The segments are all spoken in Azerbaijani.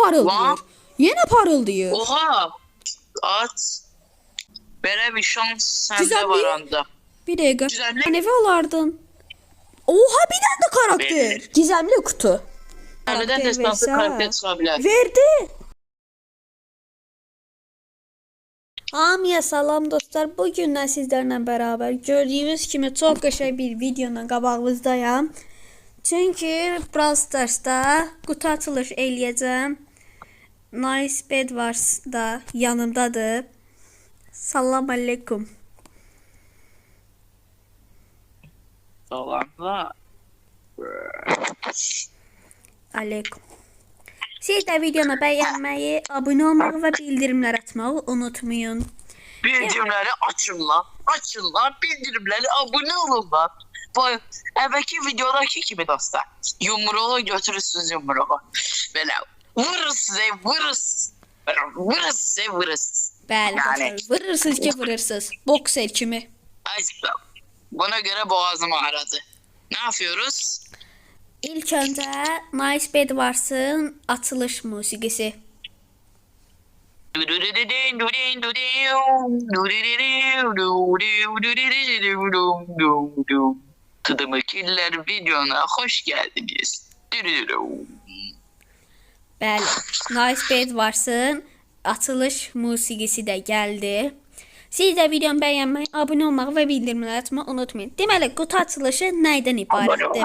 parıldayır. Yenə parıldayır. Oha. At. Belə bir şans səndə Güzellik. var anda. Bir dəqiqə. Güzellik. Neve alardın? Oha, bir dənə də karakter. Gizemli kutu. Neden destansı karakter çıxa bilər? Verdi. Hamıya salam dostlar. Bugündən sizlərlə bərabər gördüyünüz kimi çox qəşəng bir videonun qabağınızdayam. Çünki Brawl Stars'da qutu açılış eləyəcəm. Nice Bedwars da yanımdadır. Salam aleykum. Salamlar. Aleykum. Siz də videonu bəyənməyi, abunə olmağı və bildirimlər açmağı unutmayın. Bildirimləri açın lan. Açın lan. Bildirimləri abunə olun lan. Bu əvvəlki videodakı kimi dostlar. Yumruğu götürürsünüz yumruğu. Belə vururuz sizə vururuz. Vururuz sizə vururuz. Bəli, Yəni. dostlar, vırırsınız ki vırırsınız. Bokser kimi. Açtım. Buna göre boğazım ağrıdı. Ne yapıyoruz? İlk öncə Nice Bedwars'ın açılış musiqisi. Tadımı Killer videona hoş geldiniz. Bəli, Nice Bedwars'ın açılış musiqisi də gəldi. Siz də videonu bəyənməyi, abunə olmağı və bildirimləri açmağı unutmayın. Deməli, qutu açılışı nəydən ibarətdir?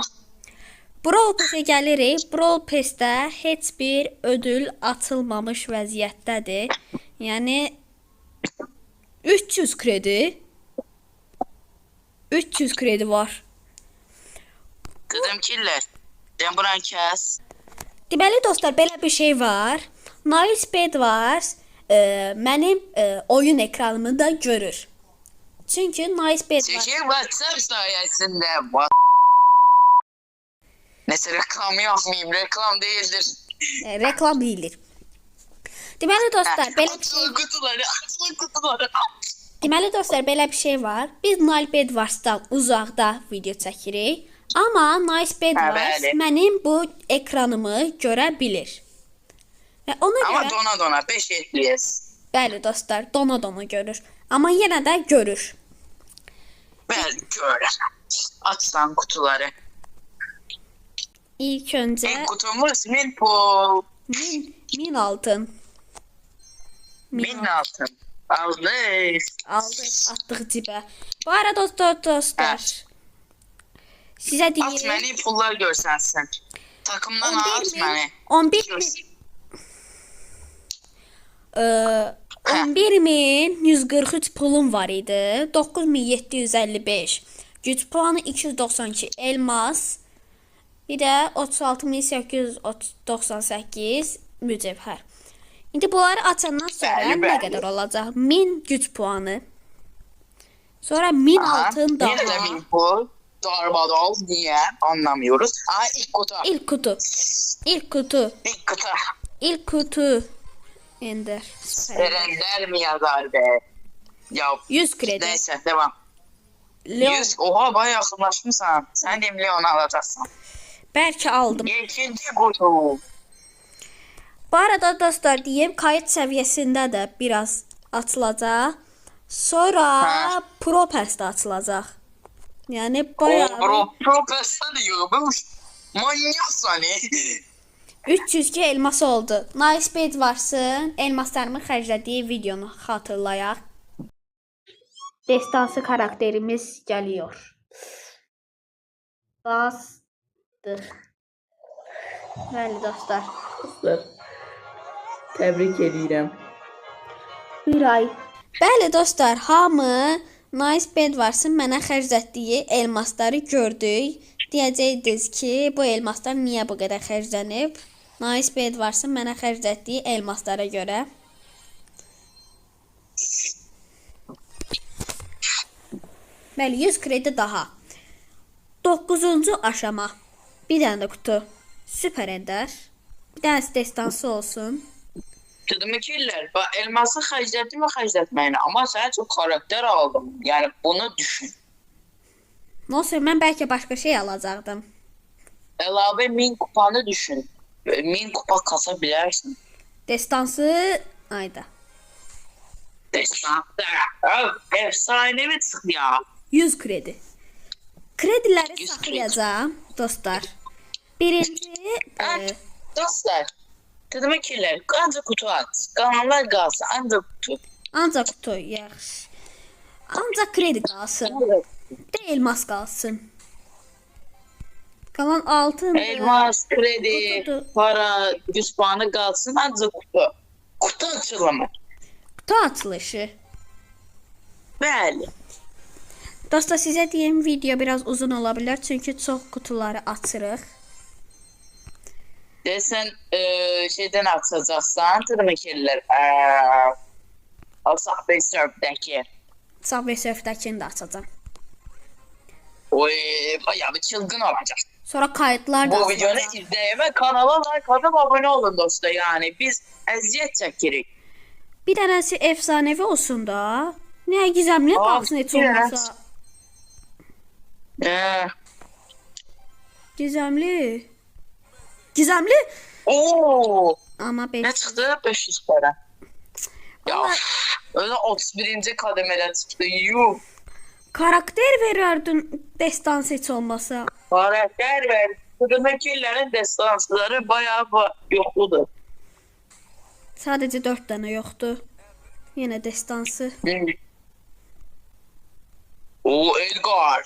Brawl Pass'e gəlirik. Brawl Pass'də heç bir ödül açılmamış vəziyyətdədir. Yəni 300 kredi. 300 kredi var. Tadımı Killer. Sen buranı kes. Deməli dostlar, belə bir şey var. Nice Bedwars mənim oyun ekranımı da görür. Çünki Nice Bedwars Çünkü WhatsApp sayesinde neyse reklam yapmayayım. Reklam değildir. reklam deyilir. Deməli dostlar, belə bir şey. Açılın kutuları. Açılın kutuları. Deməli dostlar, belə bir şey var. Biz Nice Bedwars'dan uzaqda video çəkirik. Amma Nice Bedwars bəli. mənim bu ekranımı görə bilir. Və ona Ama görə dona 5 FPS. bəli dostlar, dona görür. Amma yenə də görür. Ben görürüm. Açsan kutuları. İlk öncə İlk kutumuz Minpool. 1000 altın. 1000 altın. Aldık. Aldık, atdıq cibə. Bu arada dostlar. Sizə At deyim. beni pullar görsensin. Takımdan at beni. 11 min. 11.143 pulum var idi. 9755 güc puanı, 292 elmas. Bir də 36898 mücevher. İndi bunları açandan sonra Bəli, nə bəli. qədər olacaq? 1000 güc puanı. Sonra 1000 altın Yine de daha. Minpool. Darmadol niye anlamıyoruz. İlk kutu. İlk kutu. İlk kutu. İlk kutu. İlk kutu. Ender. Erenler mi yazar be? Ya 100 kredi. neyse devam. Leon. 100. Oha bayağı yakınlaşmışsın. Sen de Leon'u alacaksın. Bəlkə aldım. İkinci kutu. Bu arada dostlar deyim, kayıt səviyyəsində də biraz açılacaq. Sonra Hə. Pro Pass'da açılacaq. Yəni O bayağı profesör diyormuş. Manyak seni. 302 elmas oldu. Nice Bedwars'ın elmaslarımı xərclədiyi videonu xatırlayaq. Destansı karakterimiz gəliyor. Bastıq. Bəli dostlar. Təbrik edirəm. Bir ay. Bəli dostlar, hamı Nice Bedwars'ın mənə xərclətdiyi elmasları gördük. Deyəcəydiniz ki, bu elmaslar niyə bu qədər xərclənib? Nice Bedwars'ın mənə xərclətdiyi elmaslara görə. Bəli, 100 kredi daha. 9-cu aşama. Bir dənə də kutu. Süper Ender. Bir dənə destansı olsun. Tadımı Killer. Bak elması xərclətdim və xərclətməyini. Ama sana çok karakter aldım. Yani bunu düşün. Olsun, mən bəlkə başqa şey alacaqdım. Əlavə 1000 kupanı düşün. 1000 kupa kasabilirsin. Destansı ayda. Destansı. Efsanevi çıktı ya. 100 kredi. Krediləri 100 saxlayacağam dostlar. Birinci Dostlar. Dedim ki ancak kutu at. Kanallar kalsın ancak kutu. ancaq qutu yaxşı. Ancaq kredi qalsın. Bir də elmas qalsın. Qalan altındır. Elmas, kredi, Kutudu. para, 100 puanı kalsın ancak kutu. Kutu açılımı. Qutu açılışı. Bəli. Dostlar sizə deyim video biraz uzun ola bilər çünki çox qutuları açırıq. Desen şeyden açacaksan dedim ki Subway Surf'daki. Subway Surf'dəkini də açacağam. Oy bayağı bir çılgın olacak. Sonra kayıtlar da Bu videonu açacağam. izleyin ve kanala like atıp abone olun dostlar yani. Biz eziyet çekirik. Bir dənəsi efsanevi olsun da. Nə gizemli qalsın heç bir dənə. olmasa. Ee, Gizemli. Gizemli. Oo, Ama 5. ne çıktı? 500 para. Ya Ama öyle 31. kademede çıktı. Yuh. karakter vererdin destansı heç olmasa. Karakter ver. Kırmızıların destansları bayağı yokludur. Sadəcə 4 dənə yoxdur. Yenə destansı. O Edgar.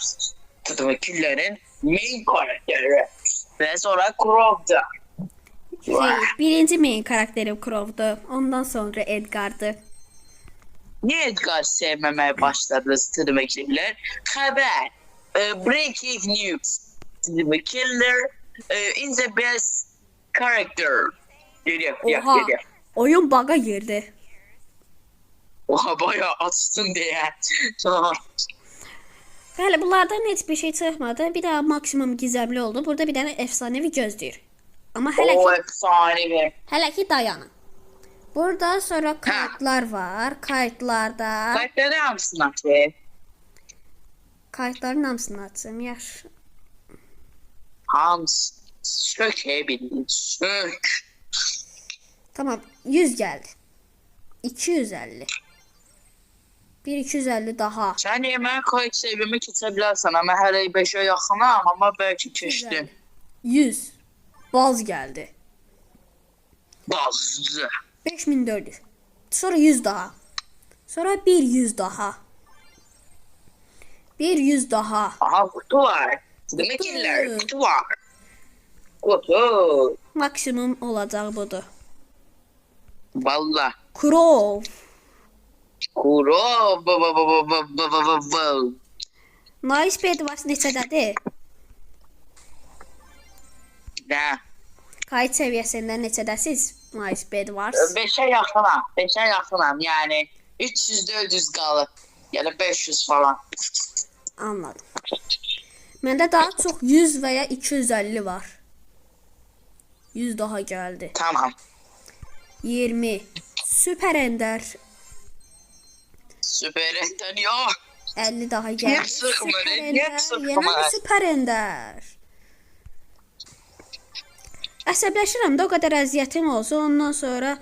Tadımdakilerin main karakteri. Ve sonra Crow'da. Birinci main karakterim Crow'du. Ondan sonra Edgar'dı. Niye Edgar sevmemeye başladınız tadımdakiler? Haber. Breaking news. Tadımdakiler in the best character. Geliyor. Oha. Geliyor. Oyun baga girdi. Oha bayağı açsın diye. Bəli, bunlardan heç bir şey çıxmadı. Bir daha maksimum gizemli oldu. Burada bir dənə efsanevi gözləyir. Amma O efsanevi. hələ ki dayanın. Burada sonra kayıtlar var. Kayıtlarda Kayıtları hamısını açayım. kayıtların hamısını açım. Yaxşı. Hamısı. Sökebildim. Sök. Tamam. 100 gəldi. 250. Bir 250 daha. Sen yemeğe kayıt sevimi keçebilirsen ama her ay 5'e yakınam ama belki keçtim. 100. Baz gəldi. Bazı. 5400. Sonra 100 daha. Sonra bir 100 daha. Bir 100 daha. Aha kutu var. Demekler kutu var. Kutu. Maksimum olacaq budur. Valla. Crow. Kuro. Ba. Nice bed var neçədədir? Ne? Kayıt səviyyəsində neçədəsiz? Nice bed var. 5'e yakınam. 5'e yakınam yani. 300-400 kalıp. Yani 500 falan. Anladım. Məndə daha çox 100 və ya 250 var. 100 daha gəldi. Tamam. 20. Süper Ender. Süper enter yok. 50 daha gəldi. Niyə sıxmır, Süper niyə Ender. sıxmır? Yenə bir Süper Ender. Əsəbləşirəm də o qədər əziyyətim olsa ondan sonra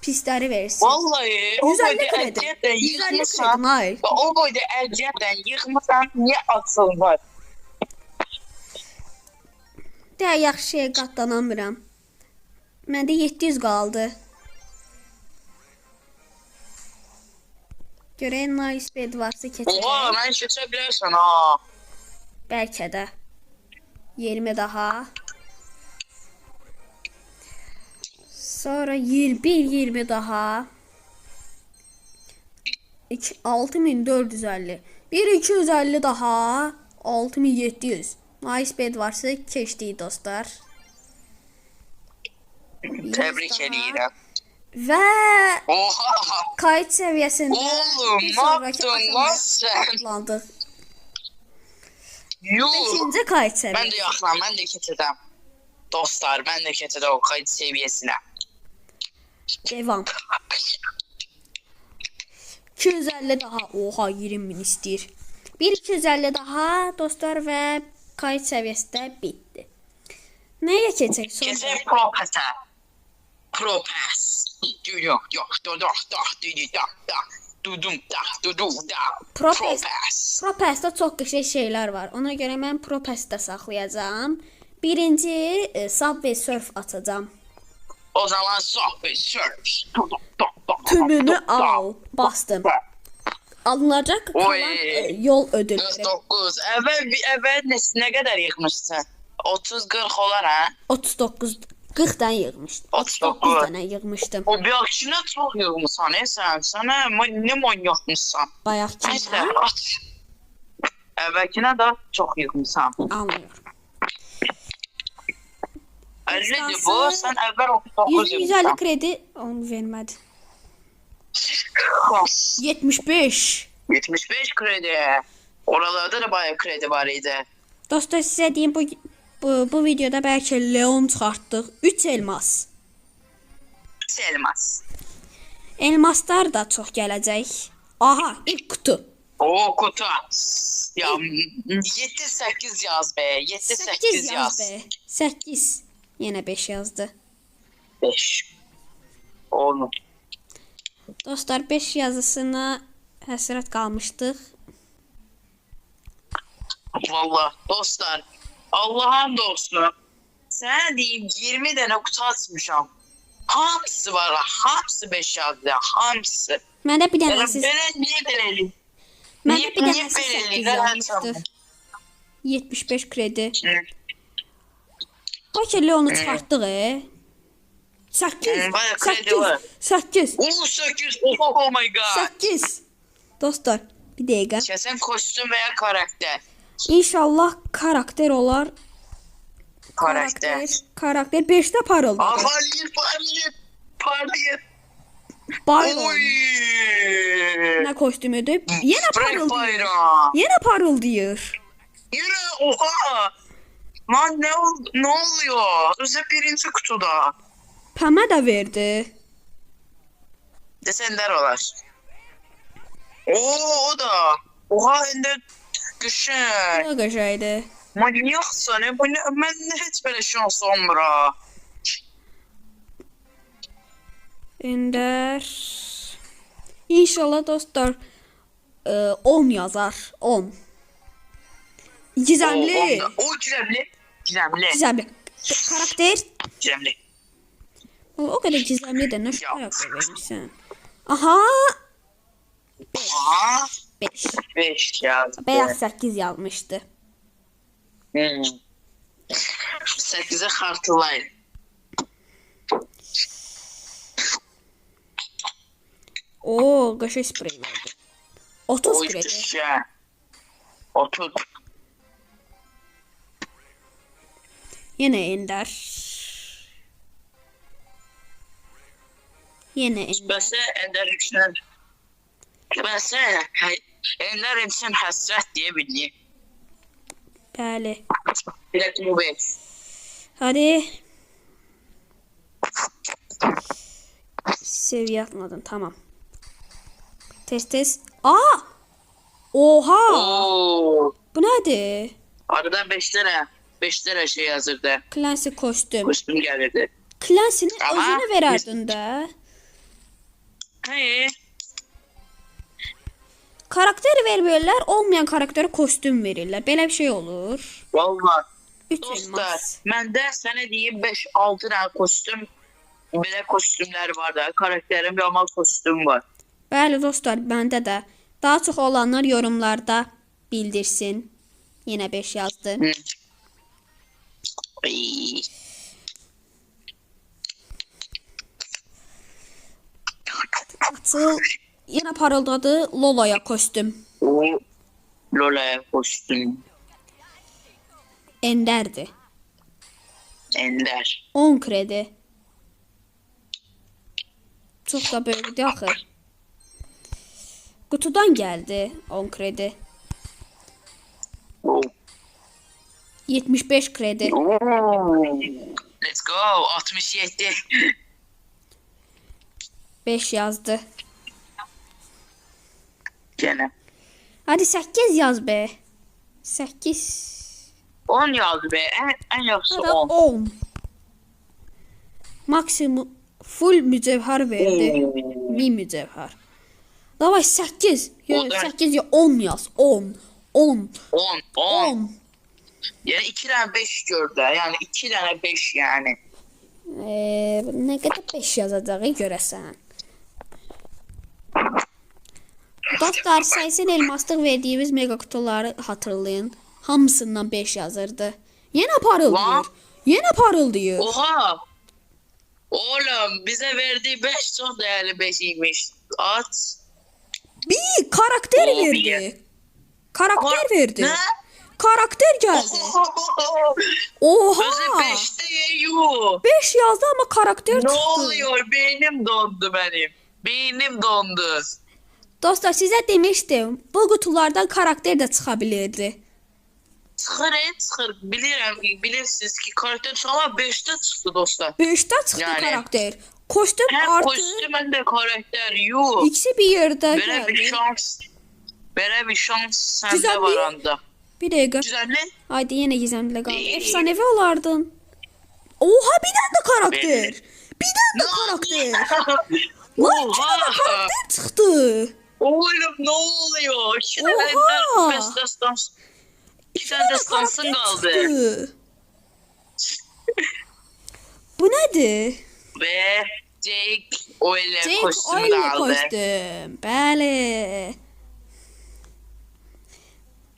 pisləri versin. Vallahi o 150 boyda kredi. əziyyətlə 150 yıxmısan. kredi. Hayır. O boyda əziyyətlə yıxmısan, niyə açılmır? Də yaxşı şey qatlanamıram. Məndə 700 qaldı. Görək nice bed varsa Oha, keçək. mən keçə bilərsən ha. Bəlkə də. 20 daha. Sonra 20 daha. 6450. Bir 250 daha. 6700. Nice bed varsa keçdik dostlar. Təbrik daha. edirəm. Və Oha! kayıt səviyyəsində Oğlum, bir nə sonraki yaptın lan aşamaya sən? atlandıq. Yuh! 5-ci kayıt Mən səviyyəsi. də yaxlan, mən də keçəcəm. Dostlar, mən də keçəcəm o kayıt seviyesinə. Devam. 250 daha. Oha 20.000 istəyir. Bir 250 daha dostlar və kayıt səviyyəsi də bitdi. Nəyə keçək sonra? Keçək Pro Pass'a. Pro Pass. Yok yok. Do do da di da da. Dudum da dudu da. Propes. Propes. Propest'da çox qəşəng şeylər var. Ona görə mən Propest'da saxlayacağam. Birinci Subway Surf açacağım. O zaman Subway Surf. Tümünü al. Bastım. Alınacaq kalan Oy. yol ödülləri. 49. Əvvəl nə qədər yığmışsın? 30-40 olar ha? 39 40'dan yığmışdım. 39 dənə yığmışdım. O bir akşına çok yığmışsan sen. Sana ne manyakmışsan. Bayaqkı Neyse aç. Əvvəlkinə də çox yığmışsan. anlıyorum. 50'dir bu. Sen əvvəl 39 150 yığmışsan. kredi onu vermədi. 75. 75 kredi. Oralarda da bayağı kredi var idi. Dostlar sizə deyim bu videoda bəlkə Leon çıxartdıq. 3 elmas. Selmaz. Elmaslar da çox gələcək. Aha, ilk kutu. O kutu. Ya 7-8 yaz be. 7-8 yaz. be. 8. Yenə 5 yazdı. 5. 10. Dostlar 5 yazısına həsrət qalmışdıq. Vallahi dostlar. Allah'ın dostu. Sana diyeyim 20 tane kutu açmışam. Hamısı var. Hamısı 5 yazdı. Hamısı. Məndə bir Ya dənəsi ben niye belirliyim? Məndə bir niye dənəsi 8 belirliyim? yazmışdı. 75 kredi. Hı. Bəlkə Leonu çıxartdıq. 8. Bayağı kredi var. 8. 18. Oh my god. 8. Dostlar, bir dəqiqə. Kesin kostüm veya karakter. İnşallah karakter olar. Karakter. Karakter 5'te parıldadı. Parlayın. Byron. Oy. Ne kostümüydü? Yine Frank parıldıyor. Byron. Yine parıldıyor. Yürü oha. Lan ne oluyor? Özel birinci kutuda. Pem'e de verdi. Desenler olar. Oo o da. Oha hem de düşen. Ne güzeldi. Manyaksan ya. Ben hiç böyle şans olmura. Ender. İnşallah dostlar 10 yazar. 10. Gizemli. O gizemli. Gizemli. Gizemli. Karakter. Gizemli. O kadar gizemli de ne şu Ya. karakter vermişsin. Aha. Aha. 5. 5 yazdı. Beyaz 8 yazmıştı. 8'e kartılayın. Oo, qaşa sprey verdi. 30 O kredi. işte. 30. Yine Ender. Yine Ender. Bəsə Ender üçün Bəsə Ender üçün həsrət deyə bildim. Bəli. Bir də bu 5. Hadi. Seviye atmadın. Tamam. Test. Aa! Oha! Oo. Bu nədir? Aradan 5 tane şey yazırdı. Clancy kostüm. Kostüm gelirdi. Clancy'nin Ama- özünü vererdin de. Hayır. Karakteri vermirlər, olmayan karaktere kostüm verirlər. Belə bir şey olur. Vallahi. 3 Dostlar, elmas. məndə sənə deyim 5-6 tane kostüm, belə kostümlər var da, karakterin bir amal kostüm var. Bəli dostlar, məndə də. Daha çox olanlar yorumlarda bildirsin. Yenə 5 yazdı. Hı. Ay. Açıl. Yenə parıldadı Lola'ya kostüm. O Lola kostüm. Ender'di. Ender. 10 kredi. Çox da böyükdü axı. Qutudan gəldi 10 kredi. Oh. 75 kredi. Let's go. 67. 5 yazdı. Gene. Hadi 8 yaz be. 8. 10 yazdı be. En yaxşısı Hadi 10. 10. Maksimum full mücevher verdi. 1000 mücevher. Davay 8. O da- 8 ya 10 yaz. 10. 10. 10. 10. Yani 2 tane 5 gördü. Yani 2 tane 5 yani. Ne kadar 5 yazacağı görəsən. Dostlar, sayısın elmaslıq verdiyimiz mega kutuları hatırlayın. Hamısından 5 yazırdı. Yenə parıldayır. Yenə parıldayır. Oha! Oğlum bize verdiği 5 çok değerli 5 imiş. At. Bir karakter Oo, verdi. bir. Karakter verdi. Ne? Karakter geldi. Oha. Özü 5'te yiyor. 5 yazdı ama karakter Ne çıktı. oluyor? Beynim dondu benim. Beynim dondu. Dostlar, sizə demişdim. Bu kutulardan karakter də çıxa bilirdi. Çıkır. Bilirsiniz ki karakter çıktı ama 5'te çıktı dostlar. 5'də çıxdı Yani. karakter. Kostüm Hem artı kostüm hem de karakter yok. ikisi bir yerdə Böyle bir gəldi. şans. Böyle bir şans sende Güzel var bir- anda. Bir dəqiqə. Güzel ne? Haydi yenə gizemli qaldı. Efsanevi olardın. Oha, bir dənə də karakter. Bir dənə də karakter. Lan, iki dənə karakter çıxdı. Oğlum ne oluyor? İki tane Oha! ender destans. İki tane destansın kaldı. Çıxdı. Bu nədir? Ve Jake öyle Jake kostümü Oil kaldı. kostüm. Bəli.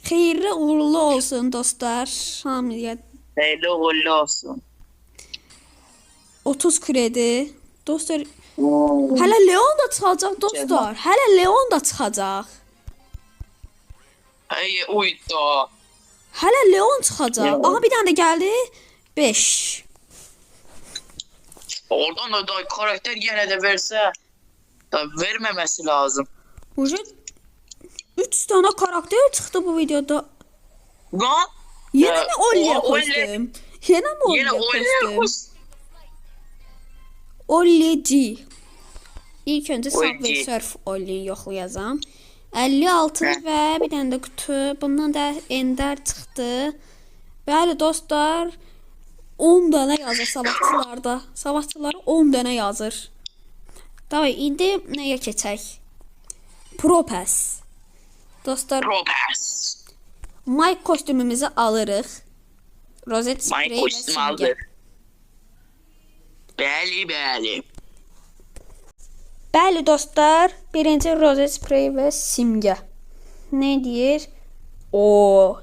Xeyirli uğurlu olsun dostlar. Hamıya Hayırlı uğurlu olsun. 30 kredi. Dostlar, hələ Leon da çıxacaq dostlar. Hələ Leon da çıxacaq. Ay uydu. Hələ Leon çıxacaq. Leon. Aha, bir dənə də gəldi. 5. Oradan da karakter yine de verse da vermemesi lazım. Ucu 3 dənə karakter çıxdı bu videoda. Lan Yenə mi Olya o- Olya- kostüm? Yenə mi yine Olya öyle kostüm? Olyeci. İlk öncə Olya. Subway Surf Olya yoxlayacağam. 56 Hə. və bir dənə də kutu. Bundan da Ender çıxdı. Bəli dostlar, 10 dənə yazır sabahçılarda. Sabahçılar 10 dənə yazır. Davay, indi nəyə keçək? Pro Pass. Dostlar, Robes. Mike kostümümüzü alırıq. Rozet sprey Mike və kostüm simgə. aldı. Bəli. Bəli dostlar, birinci rozet sprey və simgə. Nə deyir? O,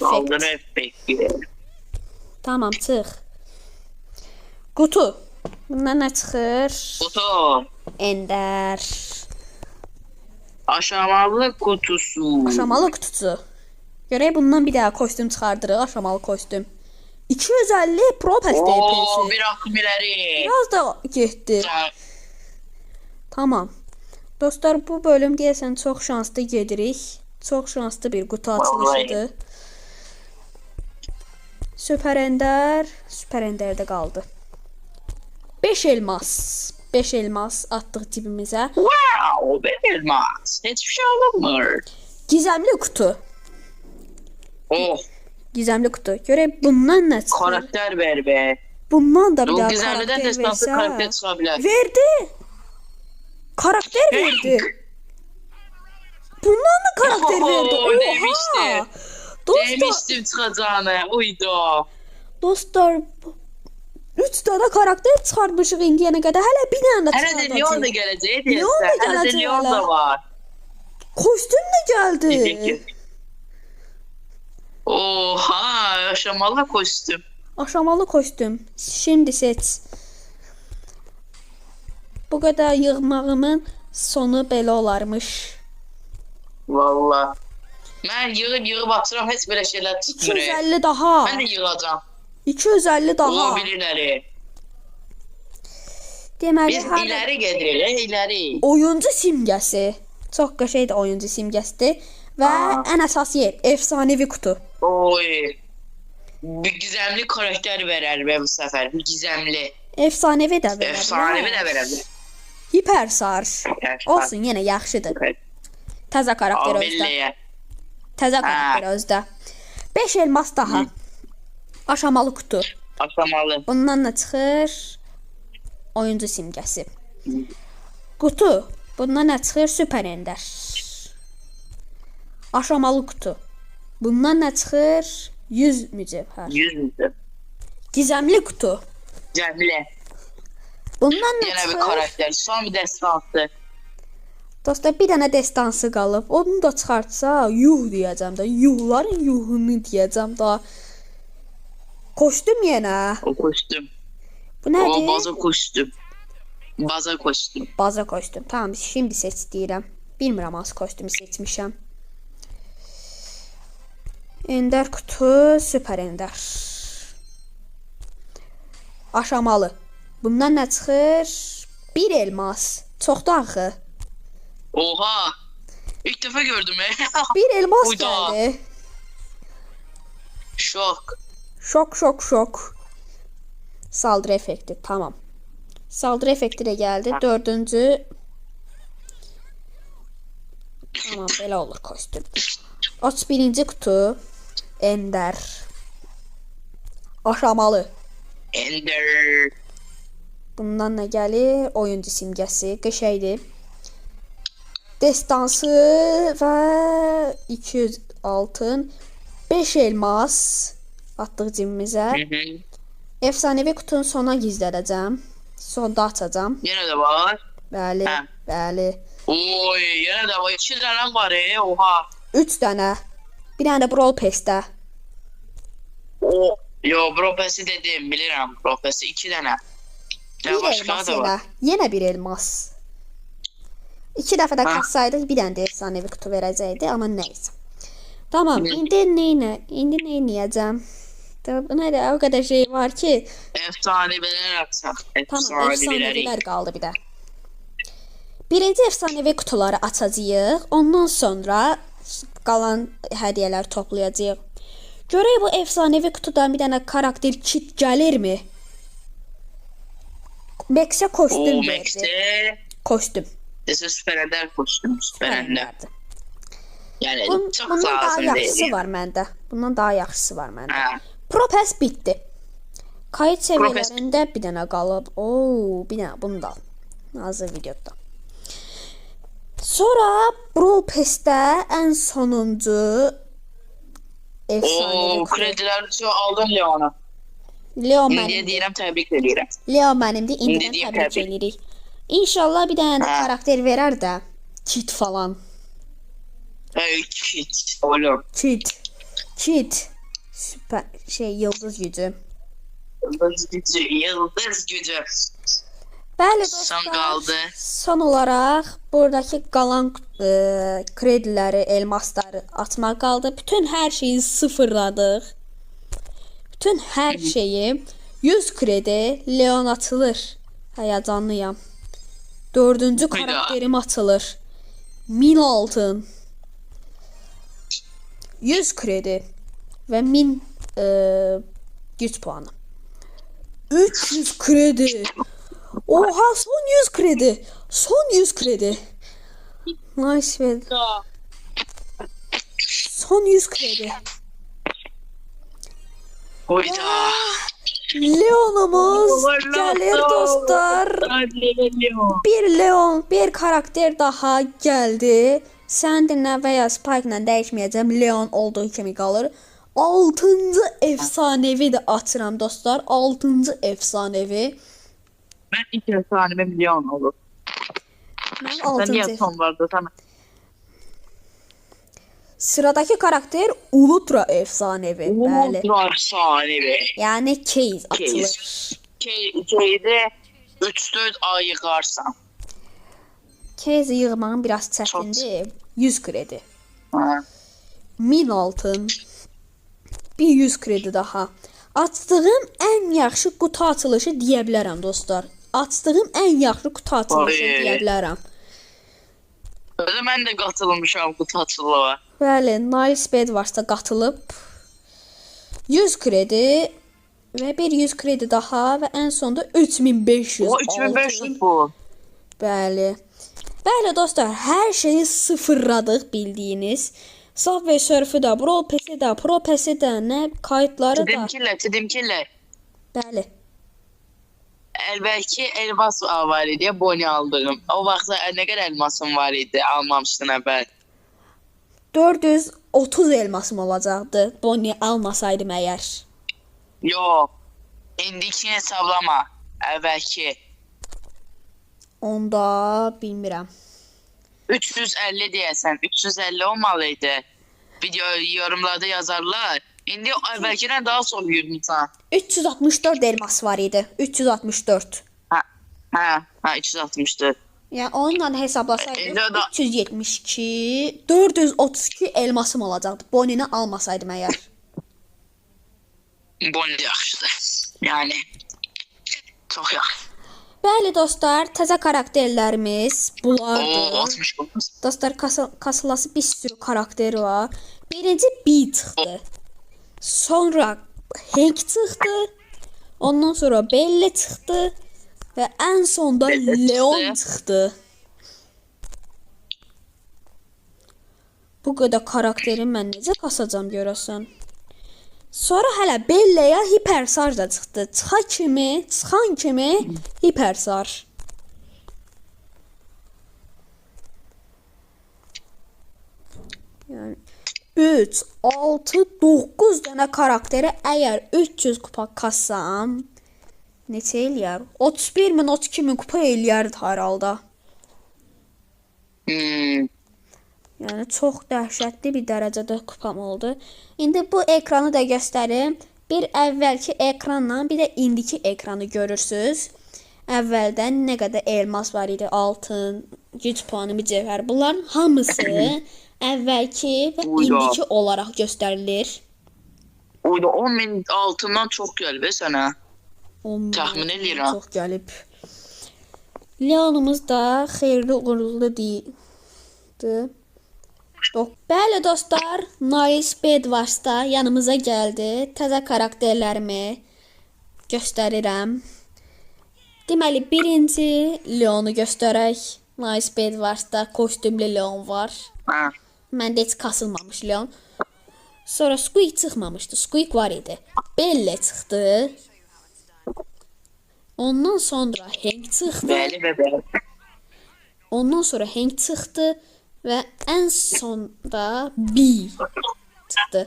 Saldırı effekt. efekti. Tamam, çıx. Qutu. Bundan nə çıxır? Kutu. Ender. Aşamalı kutusu. Aşamalı kutusu. Görək bundan bir daha kostüm çıxardırıq, aşamalı kostüm. 250 Pro Pass Oo, DP'si. bir akım ileri. Biraz da getdi. Tamam. Dostlar, bu bölüm deyəsən çox şanslı gedirik. Çox şanslı bir qutu açılışıdır. Süper Ender'də qaldı. 5 elmas. 5 elmas atdıq cibimizə. Wow, ben elmas. Hiçbir şey olmur. Gizemli kutu. Oh, Gizemli kutu. Görək bundan nə çıxır? karakter ver be. Bundan da bir O daha güzelden karakter destansı karakter versə. çıkabilir. Verdi. Karakter verdi. Bundan da karakter verdi. Oo, Oha. demiştim. Dostlar, Demiştim çıkacağını. Uydu. dostlar 3 dənə karakter çıxartmışıq indiyənə qədər. Hələ bir dənə də Hele de Leon da çıxardacağıq. geleceği Leon da diyorsun. Hele de gelecek Leon hala. da var. Kostüm də gəldi. Oha, aşamalı kostüm. Aşamalı kostüm. Şimdi seç. Bu qədər yığmağımın sonu belə olarmış. Valla. Ben yığıp atıram hiç böyle şeyler çıkmıyor. 250 daha. Ben de yığacağım. 250 daha. O birileri. Deməli, Biz ileri gedirik, ileri. oyuncu simgəsi. Çox qəşəngdir oyuncu simgəsidir. Və ən əsas yer, efsanevi kutu. Oy. Bir gizemli karakter verer be bu sefer. Bir gizemli. Efsanevi də verə Efsanevi bilər. de verebilir. Hipersar. Hipersar. Olsun, yenə yaxşıdır. Təzə karakter özdə. Abilliye. Təzə karakter özdə. 5 elmas daha. Aşamalı kutu. Aşamalı. Bundan da çıxır. oyuncu simgəsi. Qutu. Bundan nə çıxır? Süper Ender. Aşamalı qutu. Bundan nə çıxır? 100 mücevher. 100 müdür? Gizemli kutu. Cemile. Bundan nə Yine bir çıxır? karakter. Son bir destansı. Dostlar, bir dənə destansı qalıb. Onu da çıxartsa, yuh deyəcəm də. Yuhların yuhunu deyəcəm da. Kostyum yenə. O kostüm. Bu O nədir? baza kostüm. Baza kostüm. Baza kostyum. Tamam, şimdi seç deyirəm. Bilmirəm hansı kostyumu seçmişəm. Ender kutu, Süper Ender. Aşamalı. Bundan nə çıxır? Bir elmas. Çoxdur axı. Oha. İlk defa gördüm ya. Bir elmas Uyda. gəldi. Şok. Şok. Saldırı effekti. Tamam. Saldırı effekti də gəldi. Dördüncü. Tamam, belə olur kostyum. 31-ci kutu. Ender. Aşamalı. Ender. Bundan nə gəlir? Oyuncu simgəsi. Qəşəngdir. Destansı və 200 altın. 5 elmas atdıq cibimizə. Efsanevi kutunun sona gizlədəcəm. Sonda açacağım. Yine de var. Bəli, Hə. bəli. Oy yine de var. 2 tane var ya. Oha. 3 dənə. Bir dənə də Brawl Pass'də. O. Yo Bropes'i dedim. Bilirim. Bropes'i 2 tane. Bir Ya başka elmas da yenə. var. Yenə bir elmas. 2 dəfə də Hə. kassaydı, bir dənə də efsanevi kutu verəcəkdi, amma nəysə. Tamam, indi neynəyəcəm? Buna da o qədər şey var ki. Efsaneviler atsak. Tamam, efsanevilər qaldı bir də. Birinci efsanevi kutuları açacağıq. Ondan sonra qalan hədiyyələr toplayacağıq. Görək bu efsanevi kutudan bir dənə karakter kit gəlirmi? Max'e O kostüm verdi. Max'te. Kostüm. Dese Süper Ender kostüm. Süper Ender. verdi. Yani çok Bundan daha lazım yaxşısı değil. var məndə. Bundan daha yaxşısı var məndə. Ha. Pro Pass bitdi. Kayıt səviyyələrində bir dənə qalıb. Oo, bir dənə bunu da al. Hazır videoda. Sonra Brawl Pass'də ən sonuncu efsanevi O kutu. krediler şu aldım Leon'a. Leo İndiye mənimdir. değilim tebrik ediyorum. Leo mənimdir. İndidən deyim, təbrik təbrik. edirik. İnşallah bir dənə də Ha. karakter verər də. Kit falan. Hey kit oğlum. Kit. Süper yıldız gücü. Yıldız gücü. Yıldız gücü. Bəli Son dostlar. kaldı. Son olaraq buradakı qalan krediləri, elmasları atmaq qaldı. Bütün hər şeyi sıfırladıq. Bütün hər şeyi 100 kredi Leon açılır. Həyacanlıyam. Dördüncü Hayda. karakterim açılır. 1000 altın. 100 kredi və 1000 güc puanı. 300 kredi. Oha, son 100 kredi. Son 100 kredi. Nice be. Son 100 kredi. Oyda. Leon'umuz gəlir dostlar. Bir Leon, bir karakter daha gəldi. Sandinlə və ya Spike-la dəyişməyəcəm. Leon olduğu kimi qalır. 6-cı efsanevi də açıram dostlar. 6-cı efsanevi. Ben 2 efsaneme milyon olur. Mən Sen 6-cı. niye son vardı sana? Sıradakı karakter Ultra efsanevi. Bəli. Ultra efsanevi. Yəni case açılır. Şeyde 3-4 ay yıkarsan. Case yığmağın biraz çətindir. 100 kredi. Ha. 1000 altın. Bir 100 kredi daha. Açdığım ən yaxşı qutu açılışı deyə bilərəm dostlar. Açdığım ən yaxşı qutu açılışı Ay. deyə bilərəm. Öyle ben de katılmışam bu tatlığa. Bəli, Nice Bedwars'da qatılıb 100 kredi və bir 100 kredi daha və ən sonda 3500 O altın. 3500 bu. Bəli. Bəli dostlar, hər şeyi sıfırladıq bildiyiniz. Subway Surf'ü də, Brawl Pass'i də, Pro Pass'i də, nə kayıtları da. Tidimkille. Bəli. Elbette elmas var idi. Bonnie aldığım. O vaxtda ne kadar elmasım var idi. Almamışdın əvvəl. 430 elmasım olacaqdı. Bonnie almasaydım əgər. Yox. İndikini hesablama. Əvvəlki. Onda bilmirəm. 350 deyəsən. 350 olmalıydı. Video yorumlarda yazarlar. İndi əvvəlkindən daha çox yürümsən. 364 elmas var idi. 364. Hə, 364. Yəni onunla hesablasaydım İndi o da- 372, 432 elmasım olacaqdı. Bonnie-ni almasaydım əgər. Bonnie yaxşıdır. Yəni çox yaxşı. Bəli dostlar, təzə karakterlərimiz Oo, bunlardır. 60 olmuş. Dostlar, kasılası bir sürü karakter var. Birinci B çıxdı. Sonra Hank çıxdı. Ondan sonra Belle çıxdı. Və ən sonda Belle Leon çıxdı. çıxdı. Bu qədər karakteri mən necə kasacam görəsən? Sonra hələ Belle'yə hipersar da çıxdı. Çıxan kimi hipersar. Yəni 3, 6, 9 dənə karakteri əgər 300 kupa kassam neçə eləyər? 31.000, 32.000 kupa eləyərdi hər halda. Yəni çox dəhşətli bir dərəcədə kupam oldu. İndi bu ekranı da göstərim. Bir əvvəlki ekranla bir də indiki ekranı görürsüz. Əvvəldən nə qədər elmas var idi, altın, güc puanı, mücevher. Bunların hamısı əvvəlki və indiki olaraq göstərilir. Oyda 10.000 altından çox gəlib sənə. Təxmin edirəm. Çox gəlib. Leonumuz da xeyirli uğurlu deyildi. Bəli dostlar, Nice Bedwars'da yanımıza gəldi. Təzə karakterlərimi göstərirəm. Deməli, birinci Leonu göstərək. Nice Bedwars'da kostyumlu Leon var. Hə. Məndə heç kasılmamış Leon. Sonra Squeak çıxmamışdı. Squeak var idi. Belle çıxdı. Ondan sonra Hank çıxdı. Bəli. Ondan sonra Hank çıxdı. Və ən sonda B çıxdı.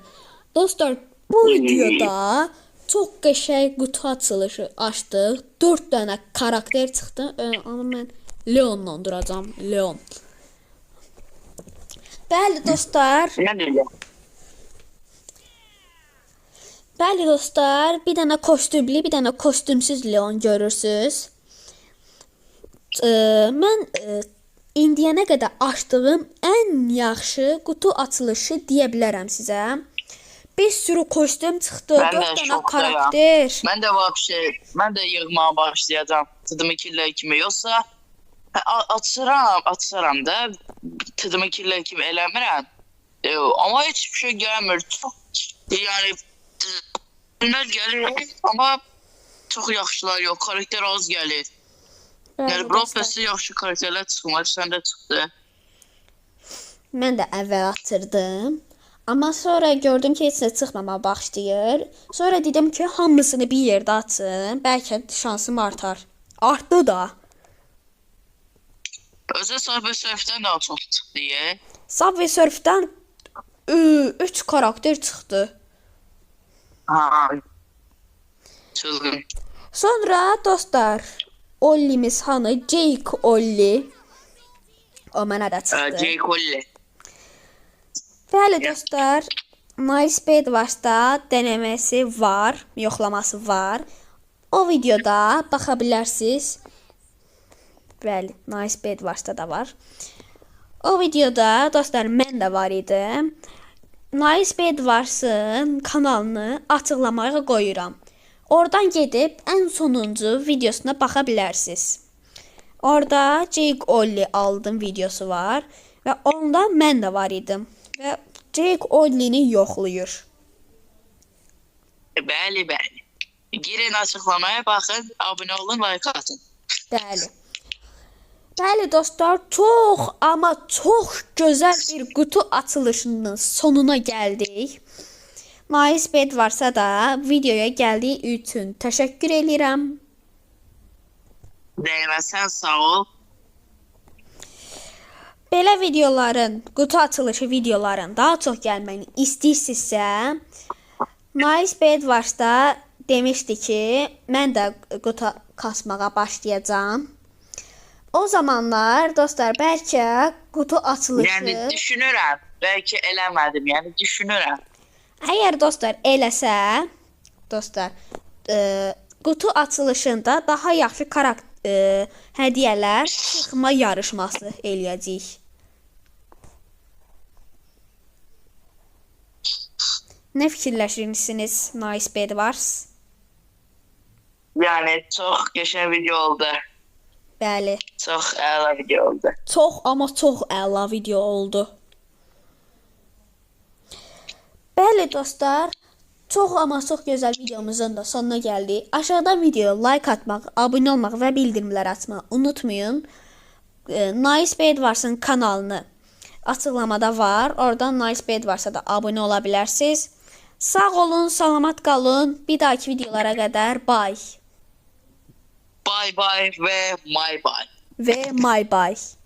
Dostlar, bu videoda çox qəşəng qutu açılışı açdıq. 4 dənə karakter çıxdı. Amma mən Leonla duracağam. Leon. Bəli dostlar. Bəli dostlar, bir dənə kostyumlu, bir dənə kostyumsuz Leon görürsüz. Mən indiyənə qədər açdığım ən yaxşı qutu açılışı deyə bilərəm sizə. Bir sürü kostyum çıxdı, 4 dənə karakter. Mən də yığmağa başlayacağam. Tadımı killər kimi yoxsa açıram da tadımı killər kimi eləmirəm. Amma heç bir şey gəlmir. Çox yəni bunlar gəlir amma çox yaxşılar yox, karakter az gəlir. Yəni Brofesi yaxşı karakterlər çıxmalı, səndə çıxdı. Mən də əvvəl atırdım. Amma sonra gördüm ki, heç nə çıxmamağa başlayır. Sonra dedim ki, hamısını bir yerdə açım. Bəlkə şansım artar. Artdı da. Özə Subway Surf'dən daha çox çıxdı. Subway Surf'dən 3 karakter çıxdı. Ha. Çılgın. Sonra dostlar, Ollimiz hanı? Jake Olli. O mənə də çıxdı. Jake Olli. Bəli dostlar, Nice Bedwars'da denəməsi var, yoxlaması var. O videoda baxa bilərsiniz. Bəli, Nice Bedwars'da da var. O videoda dostlar mən də var idim. Nice Bedwars'ın kanalını açıqlamaya qoyuram. Oradan gedib ən sonuncu videosuna baxa bilərsiniz. Orada Jake Olli aldım videosu var və onda mən də var idim və Jake Olli'ni yoxlayır. Bəli. Girin açıqlamaya baxın, abunə olun, like atın. Bəli dostlar, çox amma çox gözəl bir qutu açılışının sonuna gəldik. Nice Bedwars'a da videoya gəldiyi üçün təşəkkür edirəm. Değməsən sağ ol. Belə videoların, qutu açılışı videoların daha çox gəlməyini istəyirsinizsə, Nice Bedwars'da demişdi ki, mən də qutu kasmağa başlayacağam. O zamanlar dostlar bəlkə qutu açılışı... Yəni düşünürəm. Bəlkə eləmədim. Yəni düşünürəm. Əgər dostlar eləsə, dostlar, qutu açılışında daha yaxşı hədiyyələr çıxma yarışması eləyəcəyik. Nə fikirləşirsiniz Nice Bedwars? Yəni çox qəşəng video oldu. Bəli. Çox əla video oldu. Çox əla video oldu. Bəli dostlar, çox gözəl videomuzun da sonuna gəldik. Aşağıda videoya like atmaq, abunə olmaq və bildirimləri açmağı unutmayın. Nice Bedwars'ın kanalını açıqlamada var. Oradan Nice Bedwars'a da abunə ola bilərsiniz. Sağ olun, salamat qalın. Bir dahaki videolara qədər bye. Bye bye və my bye. Və my bye.